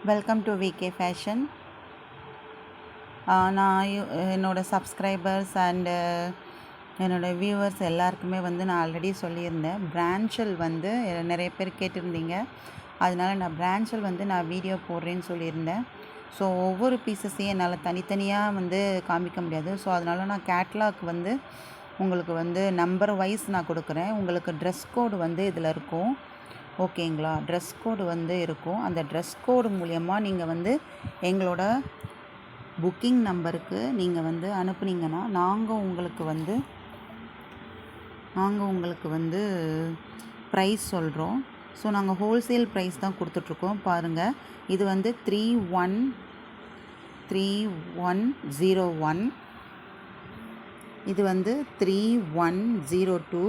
Welcome to VK fashion. நான் என்னோடய subscribers and என்னோடய வியூவர்ஸ் எல்லாருக்குமே வந்து நான் ஆல்ரெடி சொல்லியிருந்தேன். பிரான்ச்சல் வந்து நிறைய பேர் கேட்டிருந்தீங்க. அதனால் நான் பிரான்ச்சல் வந்து நான் வீடியோ போடுறேன்னு சொல்லியிருந்தேன். ஸோ ஒவ்வொரு பீசஸையும் என்னால் தனித்தனியாக வந்து காமிக்க முடியாது. ஸோ அதனால் நான் கேட்லாக் வந்து உங்களுக்கு வந்து நம்பர் வைஸ் நான் கொடுக்குறேன். உங்களுக்கு ட்ரெஸ் கோடு வந்து இதில் இருக்கும். ஓகேங்களா? ட்ரெஸ் கோடு வந்து இருக்கும். அந்த ட்ரெஸ் கோடு மூலயமா நீங்கள் வந்து எங்களோட புக்கிங் நம்பருக்கு நீங்கள் வந்து அனுப்புனீங்கன்னா நாங்கள் உங்களுக்கு வந்து ப்ரைஸ் சொல்கிறோம். ஸோ நாங்கள் ஹோல்சேல் ப்ரைஸ் தான் கொடுத்துட்ருக்கோம். பாருங்கள், இது வந்து 3101. இது வந்து 3102.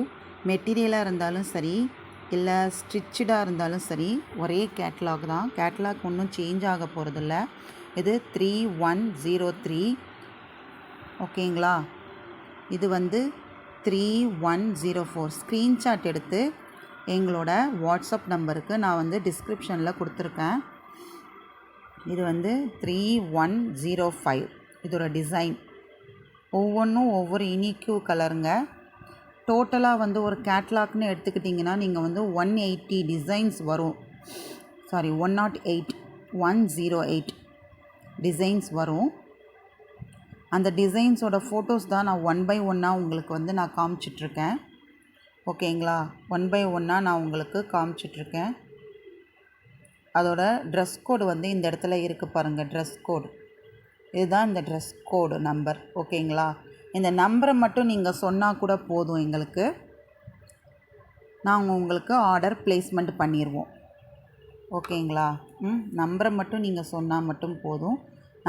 மெட்டீரியலாக இருந்தாலும் சரி, இல்லை ஸ்டிச்சடாக இருந்தாலும் சரி, ஒரே கேட்லாக் தான். கேட்லாக் ஒன்றும் சேஞ்ச் ஆக போகிறதில்ல. இது 3103. ஓகேங்களா? இது வந்து 3104. ஸ்க்ரீன்ஷாட் எடுத்து எங்களோட வாட்ஸ்அப் நம்பருக்கு நான் வந்து டிஸ்கிரிப்ஷனில் கொடுத்துருக்கேன். இது வந்து 3105. இதோட டிசைன் ஒவ்வொன்றும் ஒவ்வொரு இனிக்யூ கலருங்க. டோட்டலாக வந்து ஒரு கேட்லாக்னு எடுத்துக்கிட்டிங்கன்னா நீங்கள் வந்து 180 டிசைன்ஸ் வரும். 108 டிசைன்ஸ் வரும். அந்த டிசைன்ஸோட ஃபோட்டோஸ் தான் நான் 1 by 1 உங்களுக்கு வந்து நான் காமிச்சிட்ருக்கேன். ஓகேங்களா? 1 by 1 நான் உங்களுக்கு காமிச்சிட்ருக்கேன். அதோட ட்ரெஸ் கோடு வந்து இந்த இடத்துல இருக்குது பாருங்கள். ட்ரெஸ் கோடு இதுதான் இந்த ட்ரெஸ் கோடு நம்பர். ஓகேங்களா? இந்த நம்பரை மட்டும் நீங்கள் சொன்னால் கூட போதும். எங்களுக்கு நாங்கள் உங்களுக்கு ஆர்டர் ப்ளேஸ்மெண்ட் பண்ணிடுவோம். ஓகேங்களா? நம்பரை மட்டும் நீங்கள் சொன்னால் மட்டும் போதும்.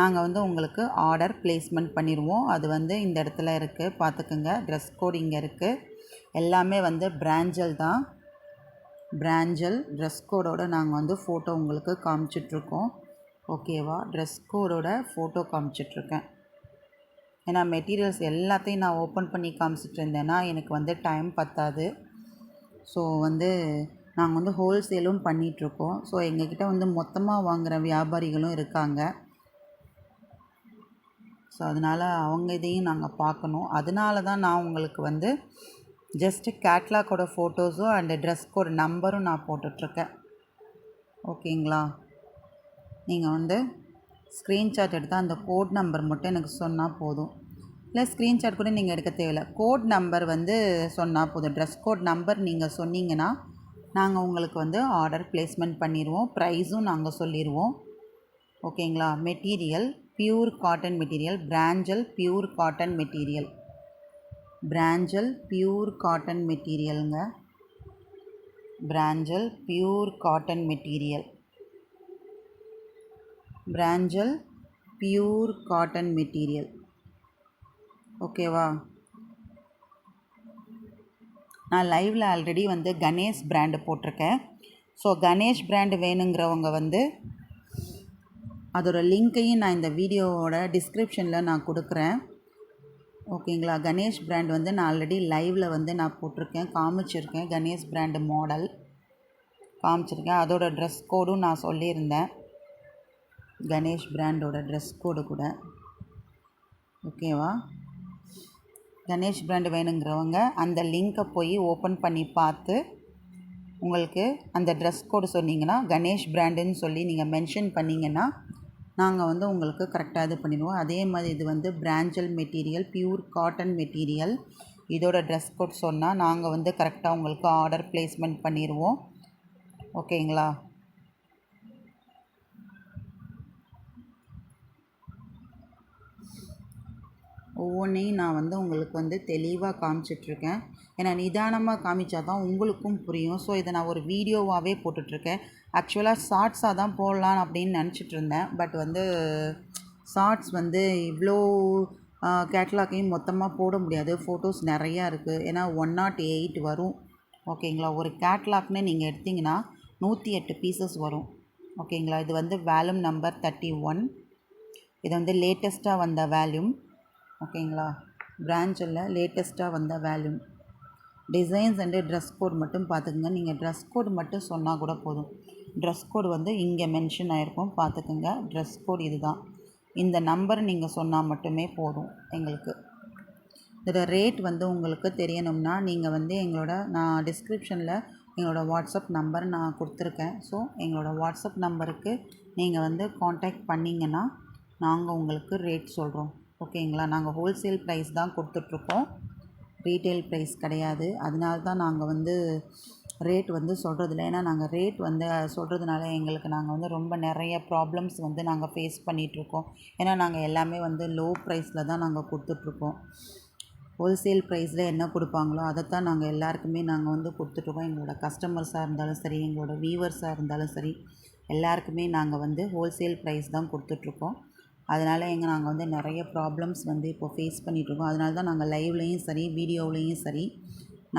நாங்கள் வந்து உங்களுக்கு ஆர்டர் ப்ளேஸ்மெண்ட் பண்ணிடுவோம். அது வந்து இந்த இடத்துல இருக்குது, பார்த்துக்குங்க. ட்ரெஸ் கோடு இங்கே இருக்குது. எல்லாமே வந்து பிராஞ்சல் தான். பிராஞ்சல் ட்ரெஸ் கோடோடு நாங்கள் வந்து ஃபோட்டோ உங்களுக்கு காமிச்சிட்ருக்கோம். ஓகேவா? ட்ரெஸ் கோடோட ஃபோட்டோ காமிச்சிட்ருக்கேன். ஏன்னா மெட்டீரியல்ஸ் எல்லாத்தையும் நான் ஓப்பன் பண்ணி காமிச்சிட்டு இருந்தேன்னா எனக்கு வந்து டைம் பத்தாது. ஸோ வந்து நாங்கள் வந்து ஹோல்சேலும் பண்ணிகிட்ருக்கோம். ஸோ எங்ககிட்ட வந்து மொத்தமாக வாங்குகிற வியாபாரிகளும் இருக்காங்க. ஸோ அதனால் அவங்க இதையும் நாங்கள் பார்க்கணும். அதனால தான் நான் உங்களுக்கு வந்து ஜஸ்ட்டு கேட்லாக்கோட ஃபோட்டோஸும் அண்டு ட்ரெஸ் கோட் நம்பரும் நான் போட்டுட்ருக்கேன். ஓகேங்களா? நீங்கள் வந்து ஸ்க்ரீன்ஷாட் எடுத்தால் அந்த கோட் நம்பர் மட்டும் எனக்கு சொன்னால் போதும். இல்லை ஸ்க்ரீன்ஷாட் கூட நீங்கள் எடுக்க தேவையில்லை. கோட் நம்பர் வந்து சொன்னால் போதும். ட்ரெஸ் கோட் நம்பர் நீங்கள் சொன்னீங்கன்னா நாங்கள் உங்களுக்கு வந்து ஆர்டர் ப்ளேஸ்மெண்ட் பண்ணிடுவோம். ப்ரைஸும் நாங்கள் சொல்லிடுவோம். ஓகேங்களா? Material pure cotton material. Pranjal pure cotton material. Pranjal pure cotton மெட்டீரியலுங்க. Pranjal pure cotton material. Pranjal pure cotton material. ஓகேவா? நான் லைவில் ஆல்ரெடி வந்து கணேஷ் பிராண்டு போட்டிருக்கேன். ஸோ கணேஷ் பிராண்டு வேணுங்கிறவங்க வந்து அதோட லிங்க்கையும் நான் இந்த வீடியோவோட டிஸ்கிரிப்ஷனில் நான் கொடுக்குறேன். ஓகேங்களா? கணேஷ் பிராண்ட் வந்து நான் ஆல்ரெடி லைவில் வந்து நான் போட்டிருக்கேன், காமிச்சிருக்கேன். கணேஷ் பிராண்டு மாடல் காமிச்சிருக்கேன். அதோட ட்ரெஸ் கோடும் நான் சொல்லியிருந்தேன். கணேஷ் பிராண்டோட ட்ரெஸ் கோடு கூட. ஓகேவா? கணேஷ் பிராண்டு வேணுங்கிறவங்க அந்த லிங்க்கை போய் ஓப்பன் பண்ணி பார்த்து உங்களுக்கு அந்த ட்ரெஸ் கோடு சொன்னீங்கன்னா, கணேஷ் பிராண்டுன்னு சொல்லி நீங்கள் மென்ஷன் பண்ணிங்கன்னா நாங்கள் வந்து உங்களுக்கு கரெக்டாக இது பண்ணிடுவோம். அதே மாதிரி இது வந்து பிராஞ்சல் மெட்டீரியல் பியூர் காட்டன் மெட்டீரியல். இதோட ட்ரெஸ் கோட் சொன்னால் நாங்கள் வந்து கரெக்டாக உங்களுக்கு ஆர்டர் ப்ளேஸ்மெண்ட் பண்ணிடுவோம். ஓகேங்களா? ஒவ்வொன்றையும் நான் வந்து உங்களுக்கு வந்து தெளிவாக காமிச்சிட்ருக்கேன். ஏன்னா நிதானமாக காமிச்சா தான் உங்களுக்கும் புரியும். ஸோ இதை நான் ஒரு வீடியோவாகவே போட்டுட்ருக்கேன். ஆக்சுவலாக ஷார்ட்ஸாக தான் போடலாம் அப்படின்னு நினச்சிட்டு இருந்தேன். பட் வந்து ஷார்ட்ஸ் வந்து இவ்வளோ கேட்லாக்கையும் மொத்தமாக போட முடியாது. ஃபோட்டோஸ் நிறையா இருக்குது. ஏன்னா 108 வரும். ஓகேங்களா? ஒரு கேட்லாக்னு நீங்கள் எடுத்திங்கன்னா 108 பீசஸ் வரும். ஓகேங்களா? இது வந்து வேல்யூம் நம்பர் 31. இது வந்து லேட்டஸ்ட்டாக வந்த வேல்யூம். ஓகேங்களா? பிரான்ச்சில் லேட்டஸ்ட்டாக வந்த வேல்யூம். டிசைன்ஸ் அண்டு ட்ரெஸ் கோட் மட்டும் பார்த்துக்குங்க. நீங்கள் ட்ரெஸ் கோட் மட்டும் சொன்னால் கூட போதும். ட்ரெஸ் கோடு வந்து இங்கே மென்ஷன் ஆகிருக்கும், பார்த்துக்குங்க. ட்ரெஸ் கோடு இது தான். இந்த நம்பர் நீங்கள் சொன்னால் மட்டுமே போதும் எங்களுக்கு. இதோட ரேட் வந்து உங்களுக்கு தெரியணும்னா நீங்கள் வந்து நான் டிஸ்கிரிப்ஷனில் எங்களோட வாட்ஸ்அப் நம்பர் நான் கொடுத்துருக்கேன். ஸோ எங்களோட வாட்ஸ்அப் நம்பருக்கு நீங்கள் வந்து காண்டாக்ட் பண்ணிங்கன்னா நாங்கள் உங்களுக்கு ரேட் சொல்கிறோம். ஓகேங்களா? நாங்கள் ஹோல்சேல் ப்ரைஸ் தான் கொடுத்துட்ருக்கோம், ரீட்டெயில் ப்ரைஸ் கிடையாது. அதனால தான் நாங்கள் வந்து ரேட் வந்து சொல்கிறதில்ல. ஏன்னா நாங்கள் ரேட் வந்து சொல்கிறதுனால நாங்கள் வந்து ரொம்ப நிறைய ப்ராப்ளம்ஸ் வந்து நாங்கள் ஃபேஸ் பண்ணிகிட்ருக்கோம். ஏன்னா நாங்கள் எல்லாமே வந்து லோ ப்ரைஸில் தான் நாங்கள் கொடுத்துட்ருக்கோம். ஹோல்சேல் ப்ரைஸில் என்ன கொடுப்பாங்களோ அதைத்தான் நாங்கள் எல்லாருக்குமே நாங்கள் வந்து கொடுத்துட்ருக்கோம். எங்களோட கஸ்டமர்ஸாக இருந்தாலும் சரி, எங்களோட வியூவர்ஸாக இருந்தாலும் சரி, எல்லாருக்குமே நாங்கள் வந்து ஹோல்சேல் ப்ரைஸ் தான் கொடுத்துட்ருக்கோம். அதனால் நாங்கள் வந்து நிறைய ப்ராப்ளம்ஸ் வந்து இப்போ ஃபேஸ் பண்ணிகிட்ருக்கோம். அதனால தான் நாங்கள் லைவ்லேயும் சரி, வீடியோவிலையும் சரி,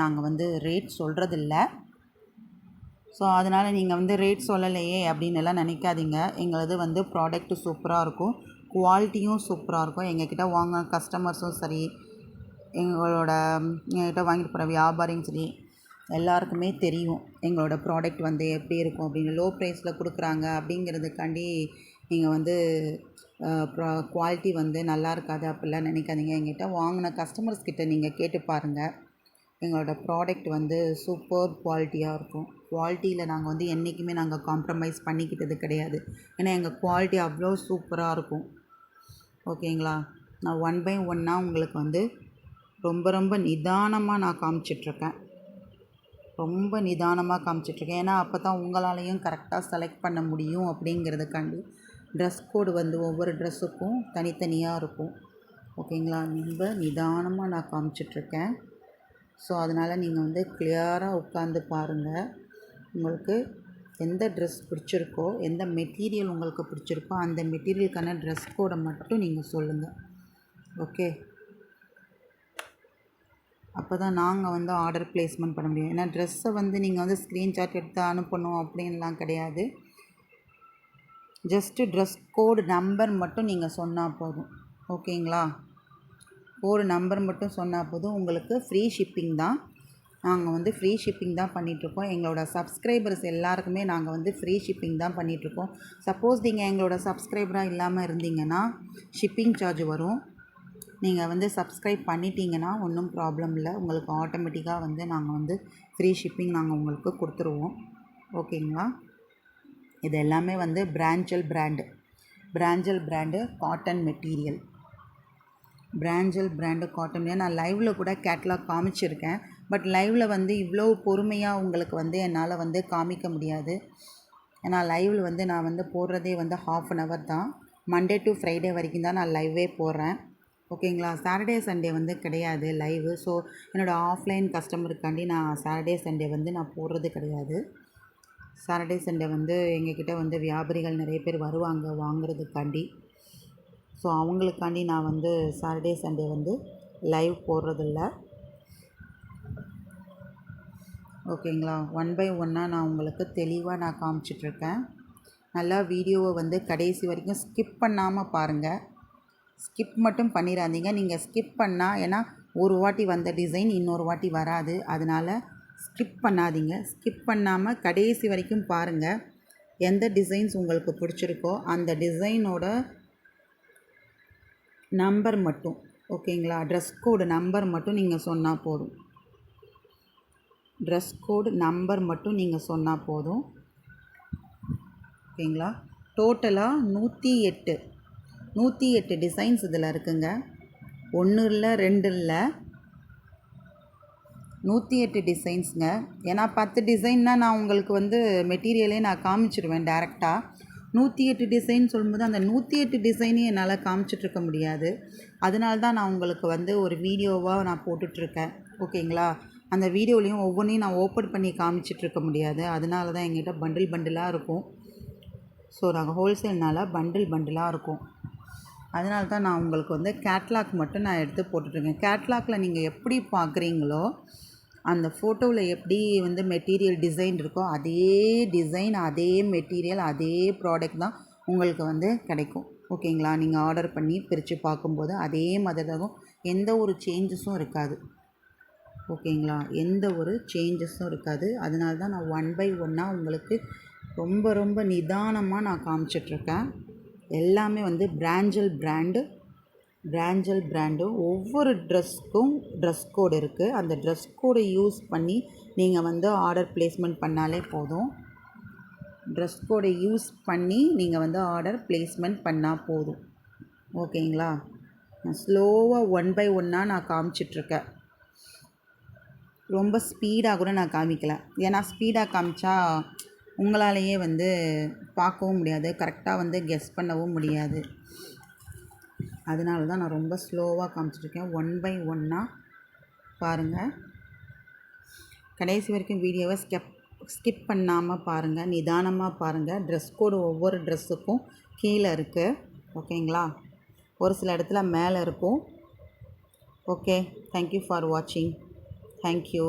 நாங்கள் வந்து ரேட் சொல்கிறதில்ல. ஸோ அதனால் நீங்கள் வந்து ரேட் சொல்லலையே அப்படின்னு எல்லாம் நினைக்காதீங்க. எங்களது வந்து ப்ராடக்ட்டு சூப்பராக இருக்கும், குவாலிட்டியும் சூப்பராக இருக்கும். எங்கக்கிட்ட வாங்க கஸ்டமர்ஸும் சரி, எங்கள்கிட்ட வாங்கிட்டு போகிற வியாபாரியும் சரி, எல்லாருக்குமே தெரியும் எங்களோட ப்ராடக்ட் வந்து எப்படி இருக்கும் அப்படின்னு. லோ ப்ரைஸில் கொடுக்குறாங்க அப்படிங்கிறதுக்காண்டி நீங்கள் வந்து குவாலிட்டி வந்து நல்லா இருக்காது அப்படிலாம் நினைக்காதீங்க. எங்ககிட்ட வாங்கின கஸ்டமர்ஸ்கிட்ட நீங்கள் கேட்டு பாருங்கள். எங்களோட ப்ராடக்ட் வந்து சூப்பர் குவாலிட்டியாக இருக்கும். குவாலிட்டியில் நாங்கள் வந்து என்றைக்குமே நாங்கள் காம்ப்ரமைஸ் பண்ணிக்கிட்டது கிடையாது. ஏன்னா எங்கள் குவாலிட்டி அவ்வளோ சூப்பராக இருக்கும். ஓகேங்களா? நான் 1 by 1 உங்களுக்கு வந்து ரொம்ப ரொம்ப நிதானமாக நான் காமிச்சிட்ருக்கேன். ரொம்ப நிதானமாக காமிச்சிட்ருக்கேன். ஏன்னா அப்போ தான் உங்களாலையும் கரெக்டாக செலக்ட் பண்ண முடியும் அப்படிங்கிறதுக்காண்டி. ட்ரெஸ் கோடு வந்து ஒவ்வொரு ட்ரெஸ்ஸுக்கும் தனித்தனியாக இருக்கும். ஓகேங்களா? ரொம்ப நிதானமாக நான் காமிச்சிட்ருக்கேன். ஸோ அதனால் நீங்கள் வந்து கிளியராக உட்காந்து பாருங்கள். உங்களுக்கு எந்த ட்ரெஸ் பிடிச்சிருக்கோ, எந்த மெட்டீரியல் உங்களுக்கு பிடிச்சிருக்கோ அந்த மெட்டீரியலுக்கான ட்ரெஸ் கோடை மட்டும் நீங்கள் சொல்லுங்கள். ஓகே? அப்போ தான் நாங்கள் வந்து ஆர்டர் ப்ளேஸ்மெண்ட் பண்ண முடியும். ஏன்னா ட்ரெஸ்ஸை வந்து நீங்கள் வந்து ஸ்க்ரீன்ஷாட் எடுத்து அனுப்பணும் அப்படின்லாம் கிடையாது. ஜஸ்ட்டு ட்ரெஸ் கோடு நம்பர் மட்டும் நீங்கள் சொன்னால் போதும். ஓகேங்களா? கோடு நம்பர் மட்டும் சொன்னால் போதும். உங்களுக்கு ஃப்ரீ ஷிப்பிங் தான். நாங்கள் வந்து ஃப்ரீ ஷிப்பிங் தான் பண்ணிகிட்ருக்கோம். எங்களோட சப்ஸ்கிரைபர்ஸ் எல்லாருக்குமே நாங்கள் வந்து ஃப்ரீ ஷிப்பிங் தான் பண்ணிகிட்ருக்கோம். சப்போஸ் நீங்கள் எங்களோட சப்ஸ்கிரைபராக இல்லாமல் இருந்தீங்கன்னா ஷிப்பிங் சார்ஜ் வரும். நீங்கள் வந்து சப்ஸ்கிரைப் பண்ணிட்டீங்கன்னா ஒன்றும் ப்ராப்ளம் இல்லை. உங்களுக்கு ஆட்டோமேட்டிக்காக வந்து நாங்கள் வந்து ஃப்ரீ ஷிப்பிங் நாங்கள் உங்களுக்கு கொடுத்துருவோம். ஓகேங்களா? இது எல்லாமே வந்து பிராஞ்சல் brand cotton material. பிராஞ்சல் brand cotton. நான் லைவில் கூட கேட்லாக் காமிச்சிருக்கேன். பட் லைவில் வந்து இவ்வளோ பொறுமையாக உங்களுக்கு வந்து என்னால் வந்து காமிக்க முடியாது. ஏன்னா லைவில் வந்து நான் வந்து போடுறதே வந்து 1/2 hour தான். மண்டே டு ஃப்ரைடே வரைக்கும் தான் நான் லைவே போடுறேன். ஓகேங்களா? சாட்டர்டே சண்டே வந்து கிடையாது லைவு. ஸோ என்னோடய ஆஃப்லைன் கஸ்டமருக்காண்டி நான் சாட்டர்டே சண்டே வந்து நான் போடுறது கிடையாது. சாட்டர்டே சண்டே வந்து எங்ககிட்ட வந்து வியாபாரிகள் நிறைய பேர் வருவாங்க வாங்குறதுக்காண்டி. ஸோ அவங்களுக்காண்டி நான் வந்து சாட்டர்டே சண்டே வந்து லைவ் போடுறதில்ல. ஓகேங்களா? 1 by 1 நான் உங்களுக்கு தெளிவாக நான் காமிச்சிட்ருக்கேன். நல்லா வீடியோவை வந்து கடைசி வரைக்கும் ஸ்கிப் பண்ணாமல் பாருங்கள். ஸ்கிப் மட்டும் பண்ணிடாதீங்க. நீங்கள் ஸ்கிப் பண்ணால், ஏன்னா ஒரு வாட்டி வந்த டிசைன் இன்னொரு வாட்டி வராது. அதனால் ஸ்கிப் பண்ணாதீங்க. ஸ்கிப் பண்ணாமல் கடைசி வரைக்கும் பாருங்கள். எந்த டிசைன்ஸ் உங்களுக்கு பிடிச்சிருக்கோ அந்த டிசைனோட நம்பர் மட்டும், ஓகேங்களா, ட்ரெஸ் கோடு நம்பர் மட்டும் நீங்கள் சொன்னால் போதும். ட்ரெஸ் கோடு நம்பர் மட்டும் நீங்கள் சொன்னால் போதும். ஓகேங்களா? டோட்டலாக 108 டிசைன்ஸ் இதில் இருக்குங்க. 1 இல்லை 2 இல்லை, 108 டிசைன்ஸுங்க. ஏன்னா 10 டிசைன்னா நான் உங்களுக்கு வந்து மெட்டீரியலே நான் காமிச்சிடுவேன் டேரெக்டாக. 108 டிசைன் சொல்லும்போது அந்த 108 டிசைனையும் என்னால் காமிச்சிட்ருக்க முடியாது. அதனால தான் நான் உங்களுக்கு வந்து ஒரு வீடியோவாக நான் போட்டுட்ருக்கேன். ஓகேங்களா? அந்த வீடியோலையும் ஒவ்வொன்றையும் நான் ஓப்பன் பண்ணி காமிச்சிட்ருக்க முடியாது. அதனால தான் எங்கள்கிட்ட பண்டிலாக இருக்கும். ஸோ நாங்கள் ஹோல்சேல்னால் பண்டிலாக இருக்கும். அதனால தான் நான் உங்களுக்கு வந்து கேட்லாக் மட்டும் நான் எடுத்து போட்டுட்ருக்கேன். கேட்லாகில் நீங்கள் எப்படி பார்க்குறீங்களோ அந்த ஃபோட்டோவில் எப்படி வந்து மெட்டீரியல் டிசைன் இருக்கோ அதே டிசைன், அதே மெட்டீரியல், அதே ப்ராடக்ட் தான் உங்களுக்கு வந்து கிடைக்கும். ஓகேங்களா? நீங்கள் ஆர்டர் பண்ணி பிரித்து பார்க்கும்போது அதே மாதிரி தான், எந்த ஒரு சேஞ்சஸும் இருக்காது. ஓகேங்களா? எந்த ஒரு சேஞ்சஸும் இருக்காது. அதனால தான் நான் 1 by 1 உங்களுக்கு ரொம்ப ரொம்ப நிதானமாக நான் காமிச்சிட்ருக்கேன். எல்லாமே வந்து பிராஞ்சல் பிராண்டு. ஒவ்வொரு ட்ரெஸ்க்கும் ட்ரெஸ் கோடு இருக்குது. அந்த ட்ரெஸ் கோடை யூஸ் பண்ணி நீங்கள் வந்து ஆர்டர் ப்ளேஸ்மெண்ட் பண்ணாலே போதும். ட்ரெஸ் கோடை யூஸ் பண்ணி நீங்கள் வந்து ஆர்டர் ப்ளேஸ்மெண்ட் பண்ணால் போதும். ஓகேங்களா? நான் ஸ்லோவாக 1 பை 1 நான் காமிச்சிட்ருக்கேன். ரொம்ப ஸ்பீடாக கூட நான் காமிக்கல. ஏன்னா ஸ்பீடாக காமிச்சா உங்களாலேயே வந்து பார்க்கவும் முடியாது, கரெக்டாக வந்து கெஸ் பண்ணவும் முடியாது. அதனால தான் நான் ரொம்ப ஸ்லோவாக காமிச்சிட்ருக்கேன். 1 பை 1 பாருங்கள். கடைசி வரைக்கும் வீடியோவை ஸ்கிப் பண்ணாமல் பாருங்கள், நிதானமாக பாருங்கள். ட்ரெஸ் கோடு ஒவ்வொரு ட்ரெஸ்ஸுக்கும் கீழே இருக்குது. ஓகேங்களா? ஒரு சில இடத்துல மேலே இருக்கும். ஓகே, தேங்க்யூ ஃபார் வாட்சிங். தேங்க்யூ.